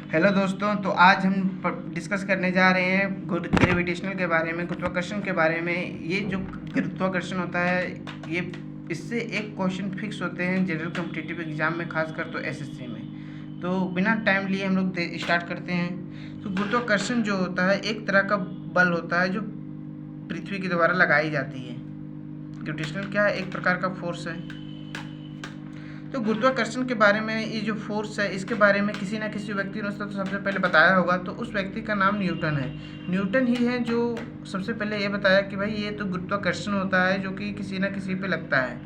Hello दोस्तों, तो आज हम डिस्कस करने जा रहे हैं ग्रेविटेशनल के बारे में, गुरुत्वाकर्षण के बारे में। ये जो गुरुत्वाकर्षण होता है, ये इससे एक क्वेश्चन फिक्स होते हैं जनरल कॉम्पिटिटिव एग्जाम में, खासकर तो एसएससी में। तो बिना टाइम लिए हम लोग स्टार्ट करते हैं। तो गुरुत्वाकर्षण जो होता है एक तरह का बल होता है जो पृथ्वी के द्वारा लगाई जाती है। ग्रेविटेशनल क्या है? एक प्रकार का फोर्स है। तो गुरुत्वाकर्षण के बारे में, ये जो फोर्स है इसके बारे में किसी ना किसी व्यक्ति ने उसको तो सबसे पहले बताया होगा। तो उस व्यक्ति का नाम न्यूटन है। न्यूटन ही है जो सबसे पहले ये बताया कि भाई ये तो गुरुत्वाकर्षण होता है जो कि किसी ना किसी पे लगता है।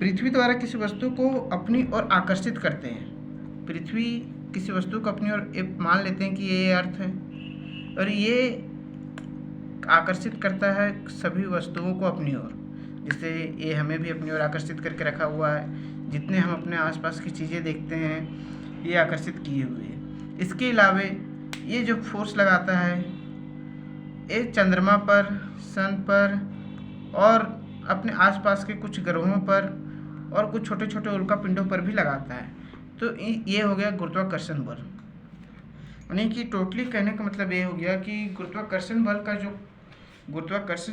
पृथ्वी द्वारा किसी वस्तु को अपनी ओर आकर्षित करते हैं। पृथ्वी किसी वस्तु को अपनी ओर मान लेते हैं कि ये अर्थ है, और ये आकर्षित करता है सभी वस्तुओं को अपनी ओर। जैसे ये हमें भी अपनी ओर आकर्षित करके रखा हुआ है। जितने हम अपने आसपास की चीज़ें देखते हैं ये आकर्षित किए हुए हैं। इसके अलावा ये जो फोर्स लगाता है ये चंद्रमा पर, सन पर और अपने आसपास के कुछ ग्रहों पर और कुछ छोटे छोटे उल्का पिंडों पर भी लगाता है। तो ये हो गया गुरुत्वाकर्षण बल। यानी कि टोटली कहने का मतलब ये हो गया कि गुरुत्वाकर्षण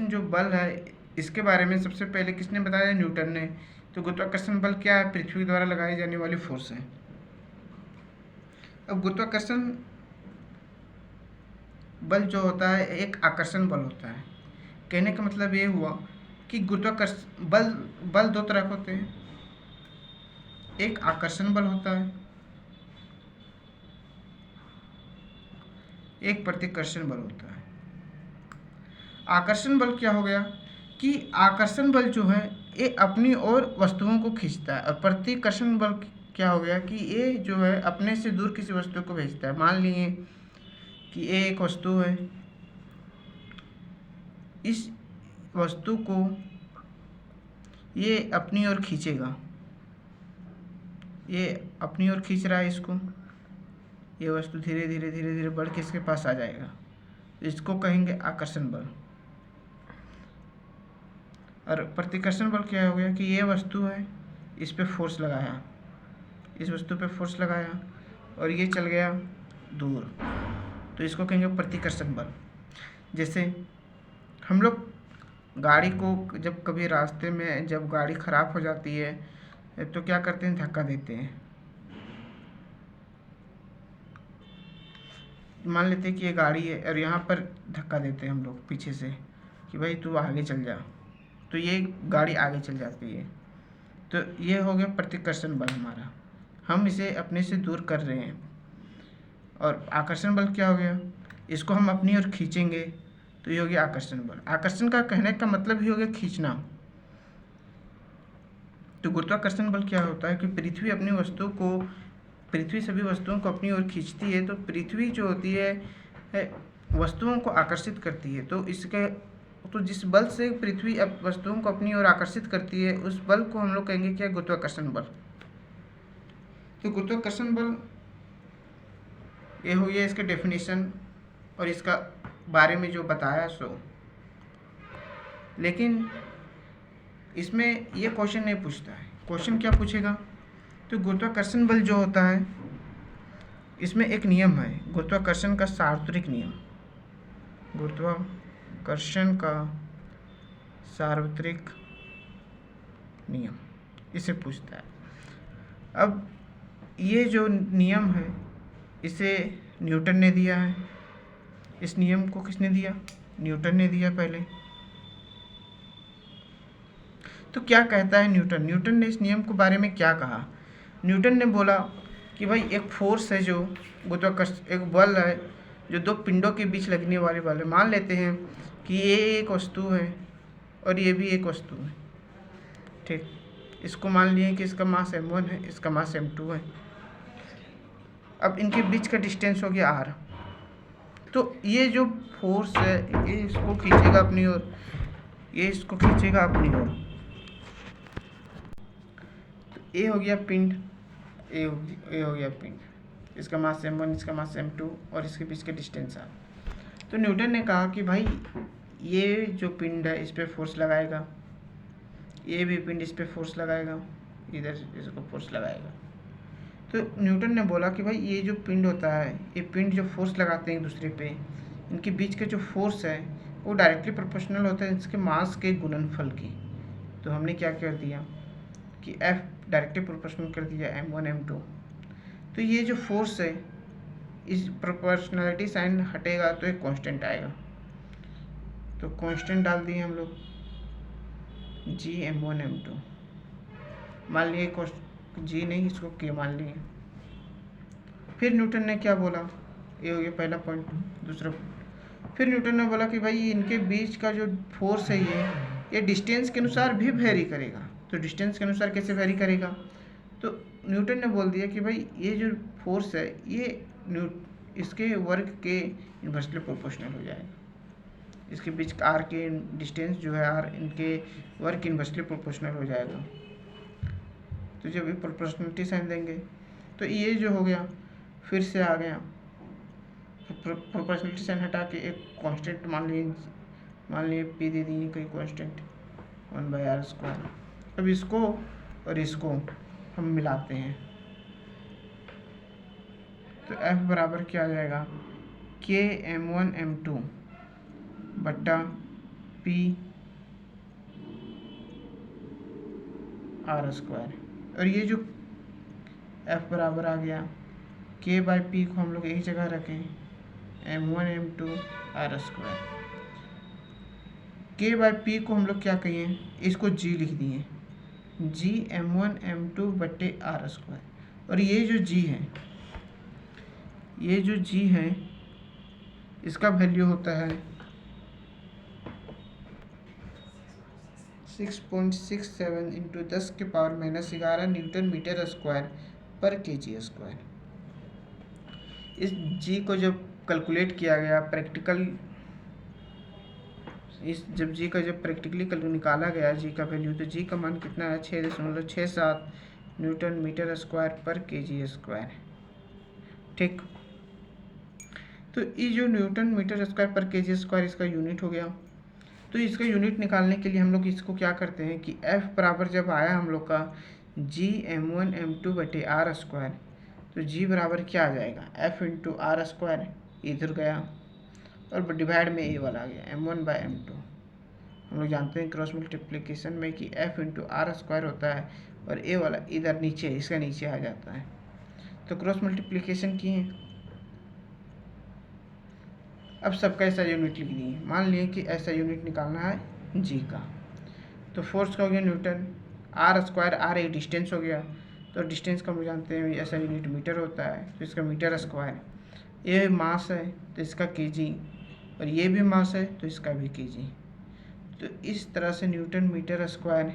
जो बल है इसके बारे में सबसे पहले किसने बताया? न्यूटन ने। तो गुरुत्वाकर्षण बल क्या है? पृथ्वी द्वारा लगाई जाने वाली फोर्स है। अब गुरुत्वाकर्षण बल जो होता है एक आकर्षण बल होता है। कहने का मतलब ये हुआ कि गुरुत्वाकर्षण बल दो तरह के होते हैं। एक आकर्षण बल होता है, एक प्रतिकर्षण बल होता है। आकर्षण बल क्या हो गया कि आकर्षण बल जो है ये अपनी ओर वस्तुओं को खींचता है, और प्रतिकर्षण बल क्या हो गया कि ये जो है अपने से दूर किसी वस्तु को भेजता है। मान लिए कि ये एक वस्तु है, इस वस्तु को ये अपनी ओर खींचेगा, ये अपनी ओर खींच रहा है इसको। ये वस्तु धीरे धीरे धीरे धीरे बढ़ के इसके पास आ जाएगा। इसको कहेंगे आकर्षण बल। और प्रतिकर्षण बल क्या हो गया कि ये वस्तु है, इस पे फोर्स लगाया, इस वस्तु पे फोर्स लगाया और ये चल गया दूर, तो इसको कहेंगे प्रतिकर्षण बल। जैसे हम लोग गाड़ी को जब कभी रास्ते में जब गाड़ी ख़राब हो जाती है तो क्या करते हैं? धक्का देते हैं। मान लेते हैं कि ये गाड़ी है और यहाँ पर धक्का देते हैं हम लोग पीछे से कि भाई तू आगे चल जा, तो ये गाड़ी आगे चल जाती है। तो ये हो गया प्रतिकर्षण बल हमारा, हम इसे अपने से दूर कर रहे हैं। और आकर्षण बल क्या हो गया? इसको हम अपनी ओर खींचेंगे, तो ये हो गया आकर्षण बल। आकर्षण का कहने का मतलब ही हो गया खींचना। तो गुरुत्वाकर्षण बल क्या होता है कि पृथ्वी सभी वस्तुओं को अपनी ओर खींचती है। तो पृथ्वी जो होती है वस्तुओं को आकर्षित करती है। तो जिस बल से पृथ्वी वस्तुओं को अपनी ओर आकर्षित करती है उस बल को हम लोग कहेंगे क्या? गुरुत्वाकर्षण बल। तो गुरुत्वाकर्षण बल ये हो गया इसका डेफिनेशन और इसका बारे में जो बताया सो। लेकिन इसमें ये क्वेश्चन नहीं पूछता है। क्वेश्चन क्या पूछेगा? तो गुरुत्वाकर्षण बल जो होता है इसमें एक नियम है, गुरुत्वाकर्षण का सार्वत्रिक नियम। गुरुत्वाकर्षण का सार्वत्रिक नियम इसे पूछता है। अब ये जो नियम है इसे न्यूटन ने दिया है। इस नियम को किसने दिया? न्यूटन ने दिया पहले। तो क्या कहता है न्यूटन? न्यूटन ने इस नियम के बारे में क्या कहा? न्यूटन ने बोला कि भाई एक फोर्स है जो गुरुत्वाकर्षण, एक बल है जो दो पिंडों के बीच लगने वाले बल है। मान लेते हैं कि ये एक वस्तु है और ये भी एक वस्तु है, ठीक। इसको मान लिए कि इसका मास m1 है, इसका मास m2 है। अब इनके बीच का डिस्टेंस हो गया r। तो ये जो फोर्स है ये इसको खींचेगा अपनी ओर, ये इसको खींचेगा अपनी ओर। तो ये हो गया पिंड, ये हो गया पिंड, इसका मास m1, इसका मास m2 और इसके बीच का डिस्टेंस r। तो न्यूटन ने कहा कि भाई ये जो पिंड है इस पर फोर्स लगाएगा, ये भी पिंड इस पर फोर्स लगाएगा, इधर इसको फोर्स लगाएगा। तो न्यूटन ने बोला कि भाई ये जो पिंड होता है, ये पिंड जो फोर्स लगाते हैं एक दूसरे पे, इनके बीच के जो फोर्स है वो डायरेक्टली प्रोपोर्शनल होता है इसके मास के गुणनफल की। तो हमने क्या कर दिया कि F डायरेक्टली प्रोपोर्शनल कर दिया m1 m2। तो ये जो फोर्स है, इस प्रोपोर्शनलिटी साइन हटेगा तो एक कांस्टेंट आएगा, तो कांस्टेंट डाल दिए हम लोग g m1 m2। मान लिए g नहीं, इसको k मान लिए। फिर न्यूटन ने क्या बोला, ये हो गया पहला पॉइंट। दूसरा, फिर न्यूटन ने बोला कि भाई इनके बीच का जो फोर्स है ये डिस्टेंस के अनुसार भी वेरी करेगा। तो डिस्टेंस के अनुसार कैसे वेरी करेगा, तो न्यूटन ने बोल दिया कि भाई ये जो फोर्स है ये इसके वर्ग के इन्वर्सली प्रोपोर्शनल हो जाएगा। इसके बीच आर के डिस्टेंस जो है आर, इनके वर्ग के इन्वर्सली प्रोपोर्शनल हो जाएगा। तो जब ये प्रोपोर्शनलिटी साइन देंगे तो ये जो हो गया फिर से आ गया, प्रोपोर्शनलिटी साइन हटा के एक कांस्टेंट मान लिए पी दे दिए कोई कांस्टेंट 1/r²। अब इसको और इसको हम मिलाते हैं तो F बराबर क्या आ जाएगा, k m1 m2 बट्टा p r²। और ये जो F बराबर आ गया k/p को हम लोग एक जगह रखें m1 m2 r²। k/p को हम लोग क्या कहिए, इसको g लिख दिए, g m1 m2 बट्टे r²। और ये जो g है इसका वैल्यू होता है 6.67 इंटू 10⁻⁻11 न्यूटन मीटर स्क्वायर पर kg²। इस g को जब कैलकुलेट किया गया जब g का जब प्रैक्टिकली निकाला गया g का वैल्यू, तो g का मान कितना है 6.67 न्यूटन मीटर स्क्वायर पर kg²। ठीक, तो ये जो न्यूटन मीटर स्क्वायर पर kg² इसका यूनिट हो गया। तो इसका यूनिट निकालने के लिए हम लोग इसको क्या करते हैं कि F बराबर जब आया हम लोग का g m1 m2 बटे r², तो g बराबर क्या आ जाएगा, F इंटू r², इधर गया और डिवाइड में a वाला आ गया m1/m2। हम लोग जानते हैं क्रॉस मल्टीप्लिकेशन में कि F इंटू r² होता है और a वाला इधर नीचे, इसका नीचे आ जाता है। तो क्रॉस मल्टीप्लिकेशन किए, अब सबका ऐसा यूनिट लिख दिए। मान लिए कि ऐसा यूनिट निकालना है जी का। तो फोर्स का हो गया न्यूटन, r², r एक डिस्टेंस हो गया, तो डिस्टेंस का हम जानते हैं ऐसा यूनिट मीटर होता है, तो इसका मीटर स्क्वायर। ये मास है तो इसका केजी, और ये भी मास है तो इसका भी केजी। तो इस तरह से न्यूटन मीटर स्क्वायर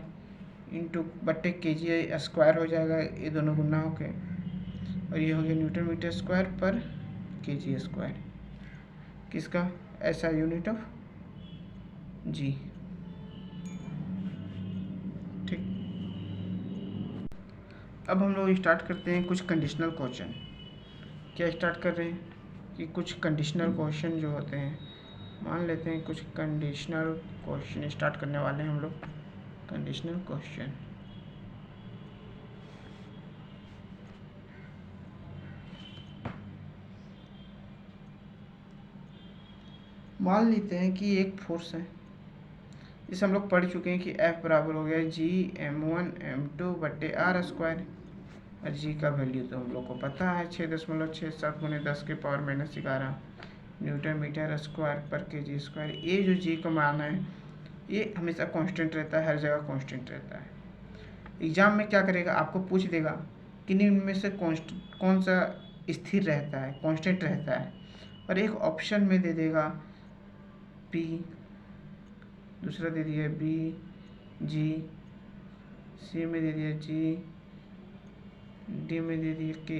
इंटू बट्टे केजी स्क्वायर हो जाएगा, ये दोनों गुना होके, और ये हो गया न्यूटन मीटर स्क्वायर पर kg²। किसका, ऐसा यूनिट ऑफ जी। ठीक, अब हम लोग स्टार्ट करते हैं कुछ कंडीशनल क्वेश्चन। क्या स्टार्ट कर रहे हैं कि कुछ कंडीशनल क्वेश्चन जो होते हैं, मान लेते हैं कुछ कंडीशनल क्वेश्चन स्टार्ट करने वाले हैं हम लोग। कंडीशनल क्वेश्चन, मान लेते हैं कि एक फोर्स है, इसे हम लोग पढ़ चुके हैं कि F बराबर हो गया g m1 m2 बट्टे r²। और g का वैल्यू तो हम लोग को पता है 6.67 गुने 10⁻⁻11 न्यूटन मीटर स्क्वायर पर kg²। ये जो g का मान है ये हमेशा कांस्टेंट रहता है, हर जगह कांस्टेंट रहता है। एग्जाम में क्या करेगा, आपको पूछ देगा कि इनमें से कौन सा स्थिर रहता है, कांस्टेंट रहता है, और एक ऑप्शन में दे देगा P, दूसरा दे दिया B, G, C में दे दिया G, D में दे दिया K।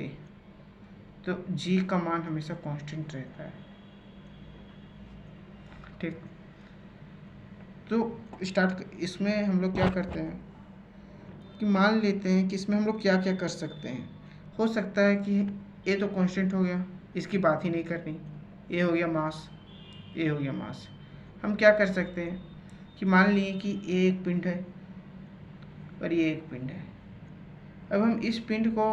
तो G का मान हमेशा कांस्टेंट रहता है। ठीक, तो इसमें हम लोग क्या करते हैं कि मान लेते हैं कि इसमें हम लोग क्या क्या कर सकते हैं। हो सकता है कि ये तो कांस्टेंट हो गया, इसकी बात ही नहीं करनी, ये हो गया मास, ये हो गया मास। हम क्या कर सकते हैं कि मान लिए कि ये एक पिंड है और ये एक पिंड है। अब हम इस पिंड को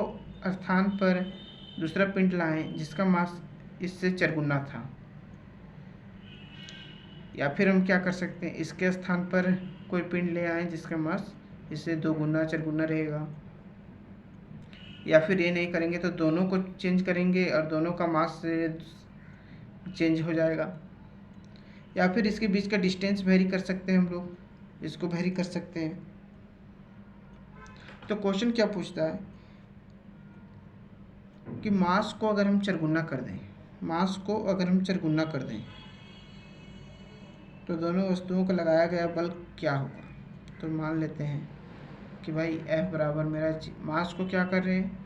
स्थान पर दूसरा पिंड लाएं जिसका मास इससे चरगुना था। या फिर हम क्या कर सकते हैं, इसके स्थान पर कोई पिंड ले आएं जिसका मास इससे 2 गुना चरगुना रहेगा। या फिर ये नहीं करेंगे तो दोनों को चेंज करेंगे और दोनों का मास चेंज हो जाएगा। या फिर इसके बीच का डिस्टेंस वेरी कर सकते हैं, हम लोग इसको वेरी कर सकते हैं। तो क्वेश्चन क्या पूछता है कि मास को अगर हम चरगुना कर दें, मास को अगर हम चरगुना कर दें तो दोनों वस्तुओं को लगाया गया बल क्या होगा। तो मान लेते हैं कि भाई F बराबर मेरा मास को क्या कर रहे हैं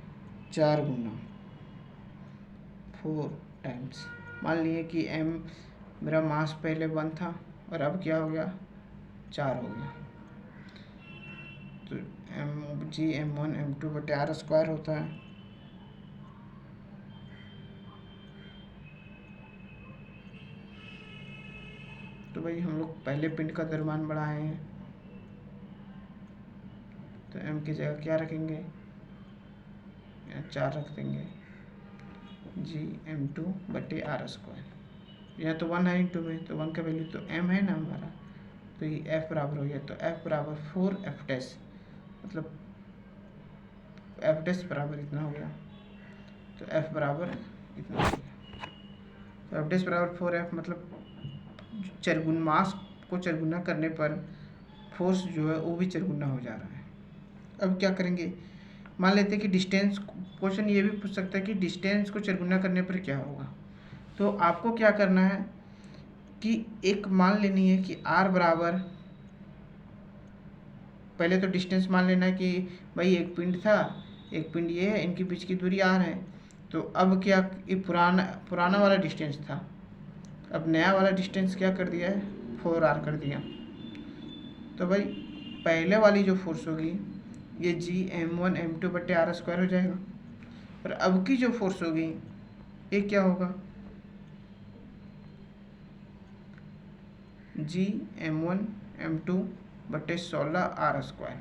4 गुना 4 टाइम्स। मान लिए कि M मेरा मास पहले 1 था और अब क्या हो गया 4 हो गया। तो mg m1m2/r² होता है। तो भाई हम लोग पहले पिंड का द्रव्यमान बढ़ाए हैं, तो m की जगह क्या रखेंगे 4 रख देंगे g m2/r²। यहाँ तो 1 है इंटू में, तो 1 का वैल्यू तो m है ना हमारा, तो ये F बराबर हो गया। तो F बराबर 4F', मतलब F' बराबर इतना हो गया। तो F बराबर इतना हो गया। तो F' बराबर 4F, मतलब चरगुना मास को चरगुना करने पर फोर्स जो है वो भी चरगुना हो जा रहा है। अब क्या करेंगे, मान लेते हैं कि डिस्टेंस, क्वेश्चन ये भी पूछ सकता है कि डिस्टेंस को चरगुना करने पर क्या होगा। तो आपको क्या करना है कि एक मान लेनी है कि r बराबर, पहले तो डिस्टेंस मान लेना है कि भाई एक पिंड था, एक पिंड ये है, इनके बीच की दूरी r है। तो अब क्या, ये पुराना वाला डिस्टेंस था, अब नया वाला डिस्टेंस क्या कर दिया है 4r कर दिया। तो भाई पहले वाली जो फोर्स होगी ये g m1 m2/r² हो जाएगा, और अब की जो फोर्स होगी ये क्या होगा g m1 m2/16r²।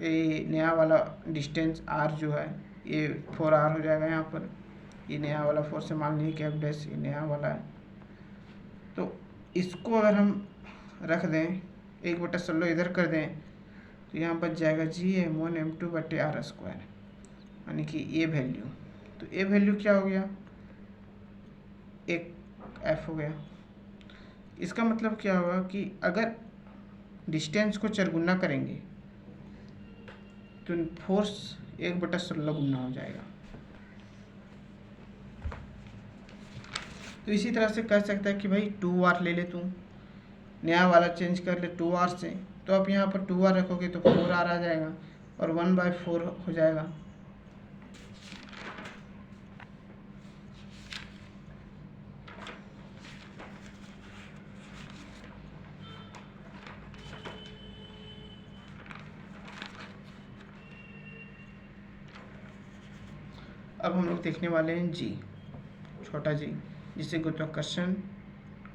ये नया वाला डिस्टेंस r जो है ये 4r हो जाएगा यहाँ पर। ये नया वाला फोर्स से मान लीजिए F' ये नया वाला है। तो इसको अगर हम रख दें 1/16 इधर कर दें तो यहाँ बच जाएगा g m1 m2/r², यानी कि ये वैल्यू। तो ये वैल्यू क्या हो गया, एक F हो गया। इसका मतलब क्या होगा कि अगर डिस्टेंस को चरगुना करेंगे तो फोर्स 1/16 गुना हो जाएगा। तो इसी तरह से कह सकता है कि भाई 2r ले ले, तू नया वाला चेंज कर ले 2r से। तो आप यहाँ पर 2r रखोगे तो 4r आ जाएगा और 1/4 हो जाएगा। अब हम लोग देखने वाले हैं जी, छोटा जी, जिसे गुरुत्वाकर्षण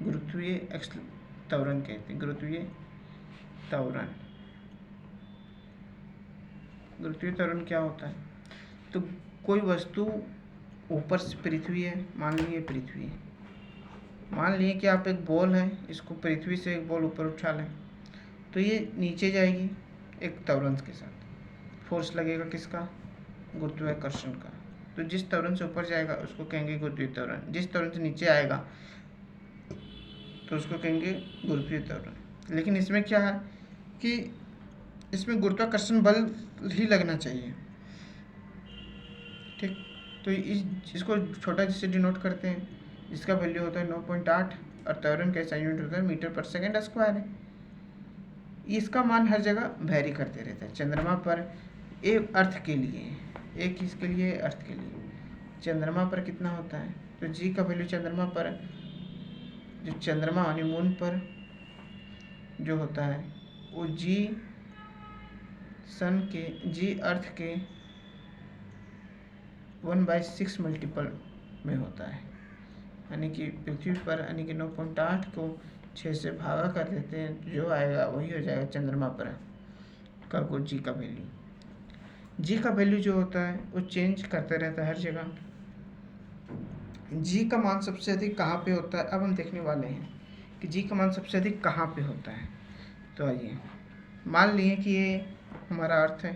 गुरुत्वीय त्वरण कहते हैं। गुरुत्वीय त्वरण, गुरुत्वीय त्वरण क्या होता है, तो कोई वस्तु ऊपर से पृथ्वी है, मान लीजिए पृथ्वी है, मान लिए कि आप एक बॉल है, इसको पृथ्वी से एक बॉल ऊपर उठा लें तो ये नीचे जाएगी एक त्वरण के साथ। फोर्स लगेगा किसका, गुरुत्वाकर्षण का। तो जिस त्वरण से ऊपर जाएगा उसको कहेंगे गुरुत्वीय त्वरण, जिस त्वरण से नीचे आएगा तो उसको कहेंगे गुरुत्वीय त्वरण। लेकिन इसमें क्या है कि इसमें गुरुत्वाकर्षण बल ही लगना चाहिए, ठीक। तो इसको छोटा जिससे डिनोट करते हैं, जिसका वैल्यू होता है 9.8 और त्वरण का यूनिट होता है मीटर/सेकंड²। इसका मान हर जगह वेरी करते रहता है। चंद्रमा पर एक अर्थ के लिए, एक इसके लिए अर्थ के लिए चंद्रमा पर कितना होता है, तो जी का वैल्यू चंद्रमा पर, जो चंद्रमा यानी मून पर जो होता है वो जी सन के, जी अर्थ के 1/6 मल्टीपल में होता है। यानी कि पृथ्वी पर यानी कि 9.8 को 6 से भागा कर देते हैं, जो आएगा वही हो जाएगा चंद्रमा पर का जी का वैल्यू। जी का वैल्यू जो होता है वो चेंज करते रहता है हर जगह। जी का मान सबसे अधिक कहाँ पे होता है, अब हम देखने वाले हैं कि जी का मान सबसे अधिक कहाँ पे होता है। तो आइए मान लिए कि ये हमारा अर्थ है,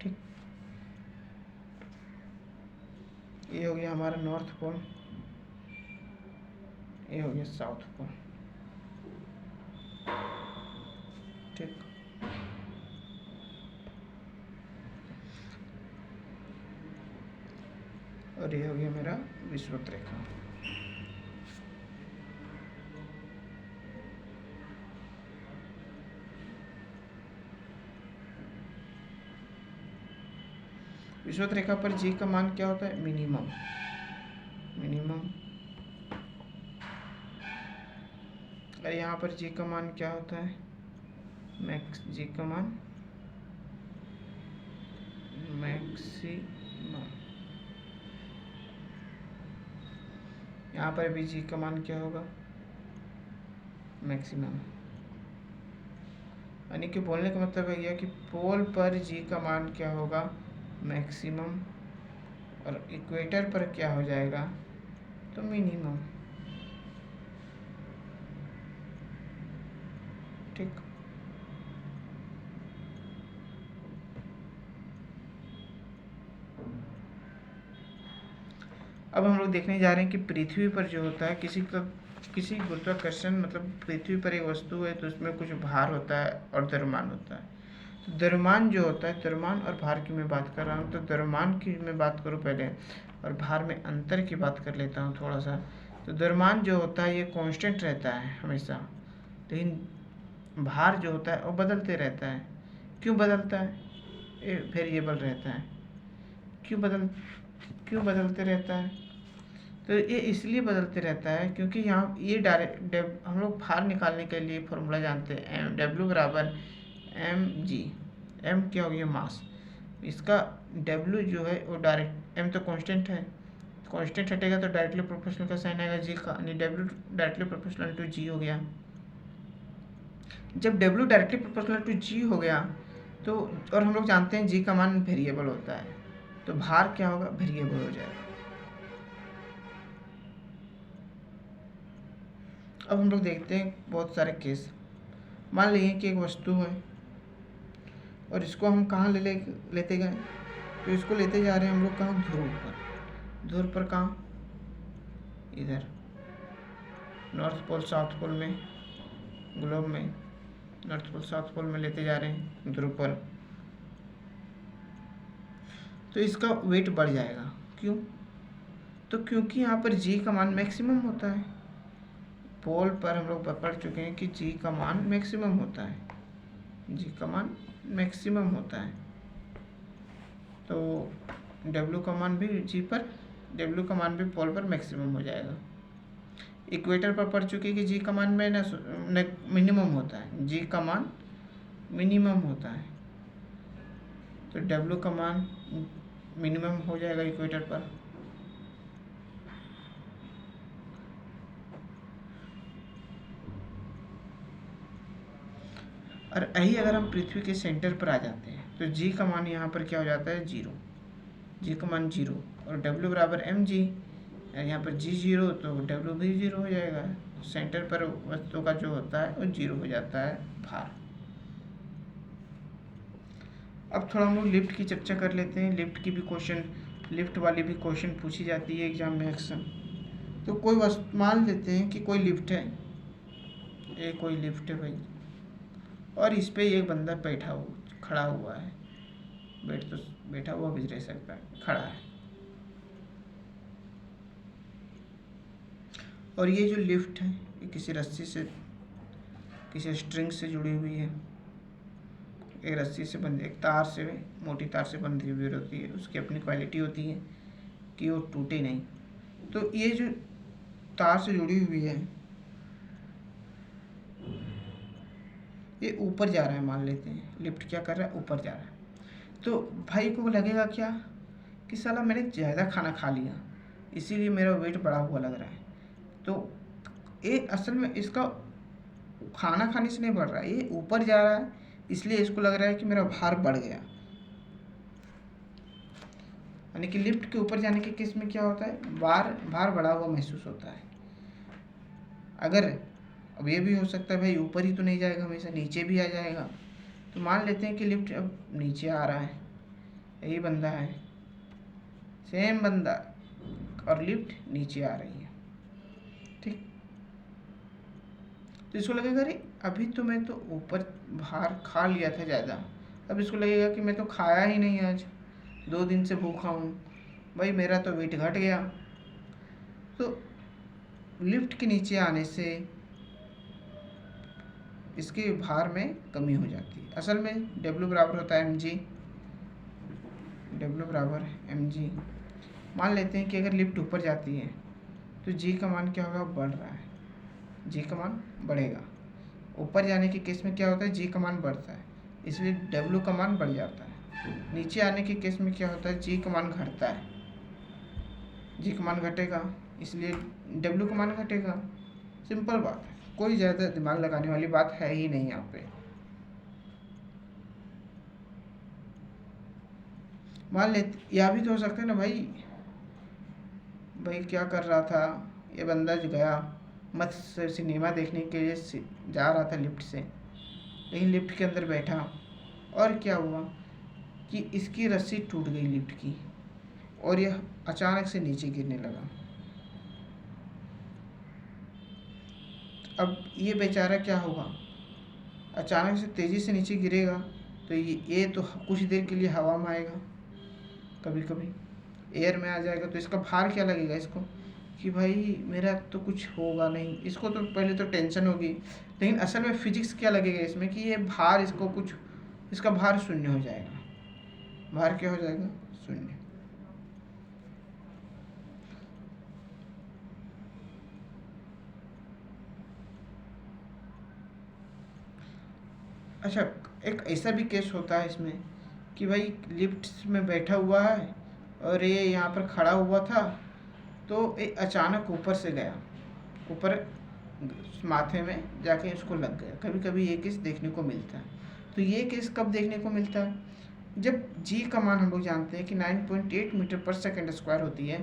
ठीक। ये हो गया हमारा नॉर्थ पोल, ये हो गया साउथ पोल, ठीक। और ये हो गया मेरा विषुवत रेखा। विषुवत रेखा पर जी का मान क्या होता है, मिनिमम। और यहाँ पर जी का मान क्या होता है, मैक्स। जी का मान मैक्सिमम। यहाँ पर भी जी का मान क्या होगा, मैक्सिमम। यानी कि बोलने का मतलब है यह कि पोल पर जी का मान क्या होगा, मैक्सिमम, और इक्वेटर पर क्या हो जाएगा, तो मिनिमम, ठीक। अब हम लोग देखने जा रहे हैं कि पृथ्वी पर जो होता है किसी गुरुत्वाकर्षण, मतलब पृथ्वी पर एक वस्तु है तो उसमें कुछ भार होता है और द्रव्यमान होता है। तो द्रव्यमान जो होता है, द्रव्यमान और भार की मैं बात कर रहा हूँ, तो द्रव्यमान की मैं बात करूँ पहले और भार में अंतर की बात कर लेता हूँ थोड़ा सा। तो द्रव्यमान जो होता है ये कांस्टेंट रहता है हमेशा, लेकिन भार जो होता है वो बदलते रहता है। क्यों बदलता है, ये वेरिएबल रहता है। क्यों बदलते रहता है, तो ये इसलिए बदलते रहता है क्योंकि यहाँ ये डायरेक्ट हम लोग भार निकालने के लिए फॉर्मूला जानते हैं, W बराबर mg। m क्या हो गया, मास। इसका W जो है वो डायरेक्ट, m तो कांस्टेंट है, कांस्टेंट हटेगा तो डायरेक्टली प्रोपोर्शनल का साइन आएगा g का, यानी W directly proportional to g हो गया। जब W directly proportional to g हो गया तो, और हम लोग जानते हैं g का मान वेरिएबल होता है, तो भार क्या होगा, वेरिएबल हो जाएगा। अब हम लोग देखते हैं बहुत सारे केस। मान लीजिए कि एक वस्तु है और इसको हम कहाँ लेते गए, तो इसको लेते जा रहे हैं हम लोग कहाँ, ध्रुव पर कहाँ, इधर नॉर्थ पोल साउथ पोल में, ग्लोब में नॉर्थ पोल साउथ पोल में लेते जा रहे हैं ध्रुव पर। तो इसका वेट बढ़ जाएगा, क्यों, तो क्योंकि यहाँ पर जी का मान मैक्सिमम होता है। पोल पर हम लोग पढ़ चुके हैं कि जी का मान मैक्सिमम होता है, जी का मान मैक्सिमम होता है। तो डब्ल्यू का मान भी जी पर, डब्ल्यू का मान भी पोल पर मैक्सिमम हो जाएगा। इक्वेटर पर पढ़ चुके हैं कि जी का मान मिनिमम होता है, जी का मान मिनिमम होता है, तो डब्ल्यू का मान मिनिमम हो जाएगा इक्वेटर पर। और यही अगर हम पृथ्वी के सेंटर पर आ जाते हैं तो जी का मान यहाँ पर क्या हो जाता है, जीरो। जी का मान जीरो और डब्ल्यू बराबर एम जी, यहाँ पर जी जीरो तो डब्ल्यू भी जीरो हो जाएगा। सेंटर पर वस्तु का जो होता है वो जीरो हो जाता है भार। अब थोड़ा हम लोग लिफ्ट की चर्चा कर लेते हैं। लिफ्ट वाली भी क्वेश्चन पूछी जाती है एग्जाम में अक्सर। तो कोई वस्तु मान लेते हैं कि कोई लिफ्ट है, ये कोई लिफ्ट है भाई, और इस पे एक बंदा खड़ा हुआ है, बैठा हुआ भी रह सकता है, खड़ा है। और ये जो लिफ्ट है ये किसी रस्सी से, किसी स्ट्रिंग से जुड़ी हुई है, एक रस्सी से बंधी, एक तार से, मोटी तार से बंधी हुई होती है। उसकी अपनी क्वालिटी होती है कि वो टूटे नहीं। तो ये जो तार से जुड़ी हुई है ये ऊपर जा रहा है, मान लेते हैं लिफ्ट क्या कर रहा है, ऊपर जा रहा है। तो भाई को लगेगा क्या कि साला मैंने ज़्यादा खाना खा लिया इसीलिए मेरा वेट बढ़ा हुआ लग रहा है। तो ये असल में इसका खाना खाने से नहीं बढ़ रहा है, ये ऊपर जा रहा है इसलिए इसको लग रहा है कि मेरा भार बढ़ गया। यानी कि लिफ्ट के ऊपर जाने के केस में क्या होता है, भार बढ़ा हुआ महसूस होता है। अगर अब ये भी हो सकता है भाई ऊपर ही तो नहीं जाएगा, हमेशा नीचे भी आ जाएगा। तो मान लेते हैं कि लिफ्ट अब नीचे आ रहा है, यही बंदा है, सेम बंदा, और लिफ्ट नीचे आ रही है, ठीक। तो इसको लगेगा अरे अभी तो मैं तो ऊपर भार खा लिया था ज़्यादा, अब इसको लगेगा कि मैं तो खाया ही नहीं, आज 2 दिन से भूखा हूँ, भाई मेरा तो वेट घट गया। तो लिफ्ट के नीचे आने से इसके भार में कमी हो जाती है। असल में W बराबर होता है mg, W बराबर mg। मान लेते हैं कि अगर लिफ्ट ऊपर जाती है तो g का मान क्या होगा, बढ़ रहा है, g का मान बढ़ेगा। ऊपर जाने के केस में क्या होता है, g का मान बढ़ता है, इसलिए W का मान बढ़ जाता है। नीचे आने के केस में क्या होता है, g का मान घटता है, g का मान घटेगा, इसलिए W का मान घटेगा। सिंपल बात है, कोई ज़्यादा दिमाग लगाने वाली बात है ही नहीं यहाँ पे। मान लेते, या भी तो हो सकता है ना भाई क्या कर रहा था ये बंदा, जो गया मस्त सिनेमा देखने के लिए जा रहा था लिफ्ट से, लेकिन लिफ्ट के अंदर बैठा और क्या हुआ कि इसकी रस्सी टूट गई लिफ्ट की और यह अचानक से नीचे गिरने लगा। अब ये बेचारा क्या होगा, अचानक से तेज़ी से नीचे गिरेगा तो ये तो कुछ देर के लिए हवा में आएगा, कभी कभी एयर में आ जाएगा, तो इसका भार क्या लगेगा इसको कि भाई मेरा तो कुछ होगा नहीं, इसको तो पहले तो टेंशन होगी। लेकिन असल में फिजिक्स क्या लगेगा इसमें कि ये भार इसको कुछ, इसका भार शून्य हो जाएगा, भार क्या हो जाएगा, शून्य। अच्छा, एक ऐसा भी केस होता है इसमें कि भाई लिफ्ट में बैठा हुआ है और ये यहाँ पर खड़ा हुआ था, तो ये अचानक ऊपर से गया, ऊपर माथे में जाके इसको लग गया। कभी कभी ये केस देखने को मिलता है। तो ये केस कब देखने को मिलता है, जब जी का मान हम लोग जानते हैं कि 9.8 मीटर पर सेकेंड स्क्वायर होती है,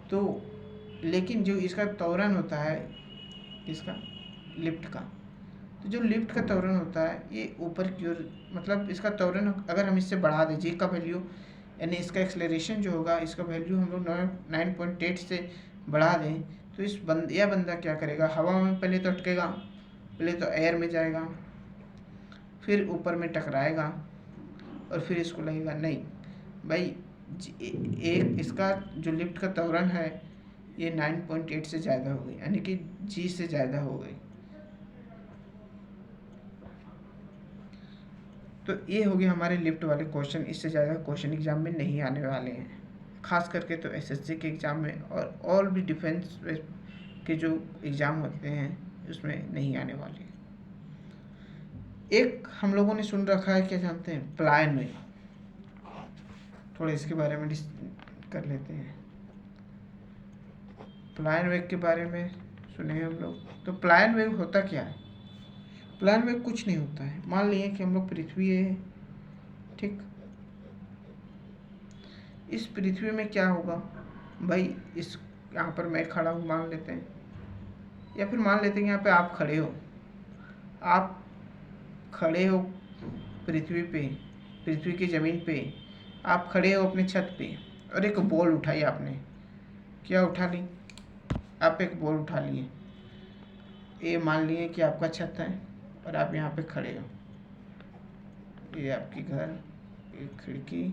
तो लेकिन जो इसका त्वरण होता है, इसका लिफ्ट का, तो जो लिफ्ट का त्वरण होता है ये ऊपर की ओर, मतलब इसका त्वरण अगर हम इससे बढ़ा दें जी का वैल्यू, यानी इसका एक्सेलरेशन जो होगा, इसका वैल्यू हम लोग 9.8 से बढ़ा दें, तो यह बंदा क्या करेगा, हवा में पहले तो अटकेगा, पहले तो एयर में जाएगा, फिर ऊपर में टकराएगा और फिर इसको लगेगा नहीं भाई एक इसका जो लिफ्ट का त्वरण है ये 9.8 से ज़्यादा हो गई, यानी कि जी से ज़्यादा हो गई। तो ये हो गया हमारे लिफ्ट वाले क्वेश्चन। इससे ज़्यादा क्वेश्चन एग्जाम में नहीं आने वाले हैं, खास करके तो एसएससी के एग्ज़ाम में, और भी डिफेंस के जो एग्ज़ाम होते हैं उसमें नहीं आने वाले। एक हम लोगों ने सुन रखा है, क्या जानते हैं, प्लायन वेव। थोड़ा इसके बारे में कर लेते हैं। प्लायन वेव के बारे में सुने हैं हम लोग। तो प्लायन वेव होता क्या है, प्लायन वेव कुछ नहीं होता है। मान लिए कि हम लोग पृथ्वी है, ठीक, इस पृथ्वी में क्या होगा भाई, इस यहाँ पर मैं खड़ा हूँ मान लेते हैं, या फिर मान लेते हैं यहाँ पे आप खड़े हो, आप खड़े हो पृथ्वी पे, पृथ्वी की ज़मीन पे आप खड़े हो अपने छत पे, और एक बॉल उठाई आपने, क्या उठा ली, आप एक बॉल उठा लिए। ये मान लिए कि आपका छत है और आप यहाँ पे खड़े हो, ये आपकी घर, ये खिड़की,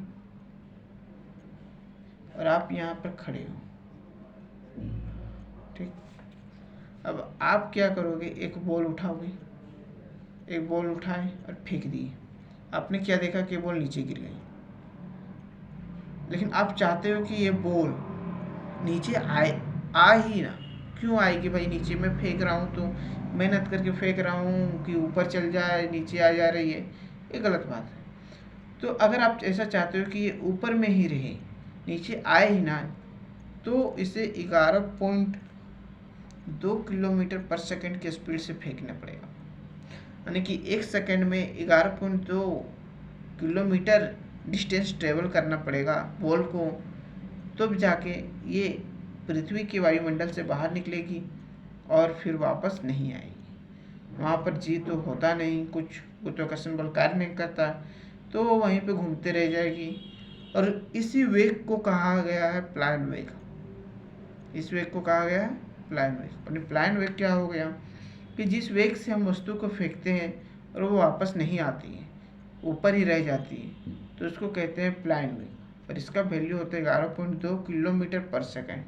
और आप यहाँ पर खड़े हो, ठीक। अब आप क्या करोगे, एक बॉल उठाओगे, एक बॉल उठाए और फेंक दिए। आपने क्या देखा कि बॉल नीचे गिर गई, लेकिन आप चाहते हो कि ये बॉल नीचे आ ही ना। क्यों आएगी भाई, नीचे मैं फेंक रहा हूँ तो मेहनत करके फेंक रहा हूँ कि ऊपर चल जाए, नीचे आ जा रही है, ये गलत बात है। तो अगर आप ऐसा चाहते हो कि ये ऊपर में ही रहे, नीचे आए ही ना, तो इसे 11.2 किलोमीटर पर सेकंड की स्पीड से फेंकना पड़ेगा। यानी कि 1 सेकंड में 11.2 किलोमीटर डिस्टेंस ट्रेवल करना पड़ेगा बॉल को, तब जाके ये पृथ्वी के वायुमंडल से बाहर निकलेगी और फिर वापस नहीं आएगी। वहाँ पर जी तो होता नहीं, कुछ गुरुत्वाकर्षण बल कार्य नहीं करता, तो वो वहीं पे घूमते रह जाएगी। और इसी वेग को कहा गया है प्लायन वेग। इस वेग को कहा गया है प्लायन वेग। और प्लायन वेग क्या हो गया कि जिस वेग से हम वस्तु को फेंकते हैं और वो वापस नहीं आती है, ऊपर ही रह जाती है, तो उसको कहते हैं प्लायन वेग। और इसका वैल्यू होता है 11.2 किलोमीटर पर सेकंड।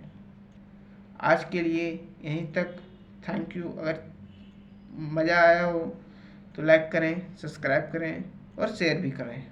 आज के लिए यहीं तक। Thank you. अगर मज़ा आया हो तो लाइक करें, सब्सक्राइब करें और शेयर भी करें।